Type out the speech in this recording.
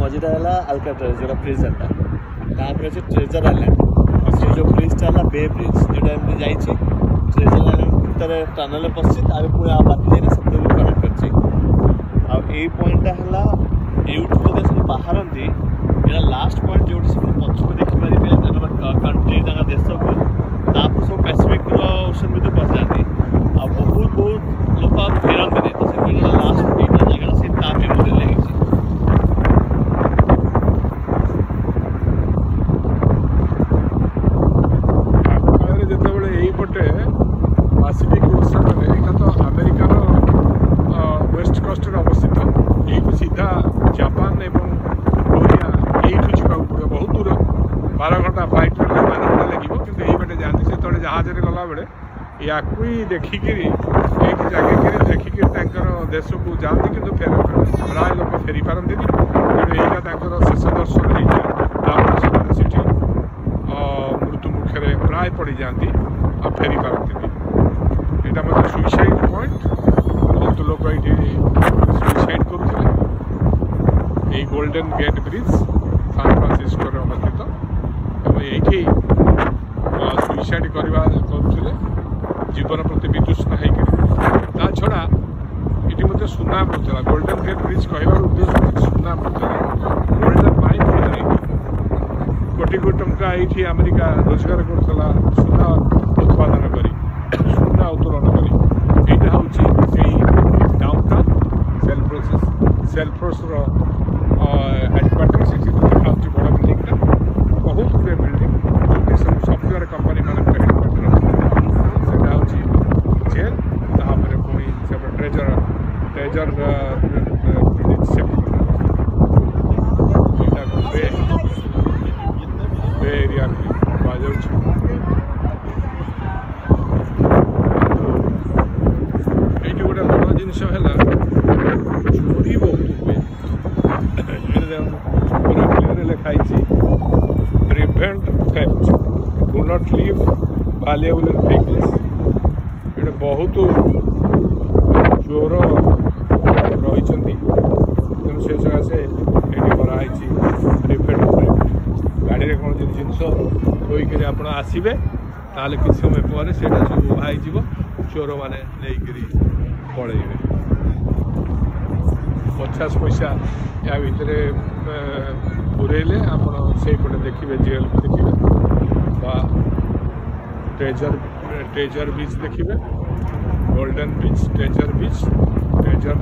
मझीटा है अल्काट्राज जो प्रिजनटा तापर अच्छे ट्रेजर आइलैंड से जो ब्रिजटा है बे ब्रिज जोटा एमती जाइए ट्रेजर आइलैंड भितर टनल पशि पुणी बाती जाए सब कनेक्ट कर पॉइंटा है यूट्यूब सब बाहरती यहाँ लास्ट पॉइंट जो पक्षक देखिपारे कंट्री देश को तापर सब पैसिफिक ओशन भी पशि जाती बहुत बहुत लोग फेरती तो से लास्ट जगह से तापी मध्य लगी पैसिफिक ओशन यहाँ तो अमेरिकार वेस्ट कोस्ट अवस्थित यू सीधा जापान एवं कोरिया यू जावाक पड़ो बहुत दूर 12 घंटा फ्लाइट 12 घंटा लगे कि यही बाटे जाती से तले जहाज गला बेले या देखिक जगह देखिक देश को जाती कि प्राय लोक फेरी पारती यहाँ शेष दर्शन होती से मृत्यु मुखे प्राय पड़ जाती आ फेरी पारती यहाँ मतलब सुइसाइड पॉइंट बहुत लोग ये सुइसाइड करुले golden gate bridge San Francisco और ये सुइसाइड करुले जीवन प्रति वितृष्ण होता छड़ा ये सुनाम होता गोल्डन गेट ब्रिज कहबार उद्देश्य सुनाम होता गोल्डन माइन कोटी कोटी टंका ये अमेरिका रोजगार करुला सुना उत्पादन कर सुना उत्तोलन कर यहाँ हूँ डाउनटाउन सेल्फ्रोस हेडक्वार्टर से देखा बड़ बिल्डिंगटा बहुत गुड़े बिल्डिंग जो सब सफ्टवेयर कंपनी मान हेडक्वार्टर से हूँ जेल तापर पुणी से ट्रेजर ट्रेजर बे एरिया कहुँ गोटे बड़ जिनस चोरी बहुत हुए पूरा क्लियर लिखाई prevent theft do not leave valuable vehicles ये बहुत चोर रही तेणु से सकाशे ये कराई प्रिवेंट गाड़ी में कौन जिनस थोक आप आसवे ताल कि समय पर सब वहाई चोर मैंने नहीं पड़े 50 पैसा या भितर पूरेले आपटे देखिए जेल को देखिए ट्रेजर बीच देखिए गोल्डन बीच ट्रेजर बीच ट्रेजर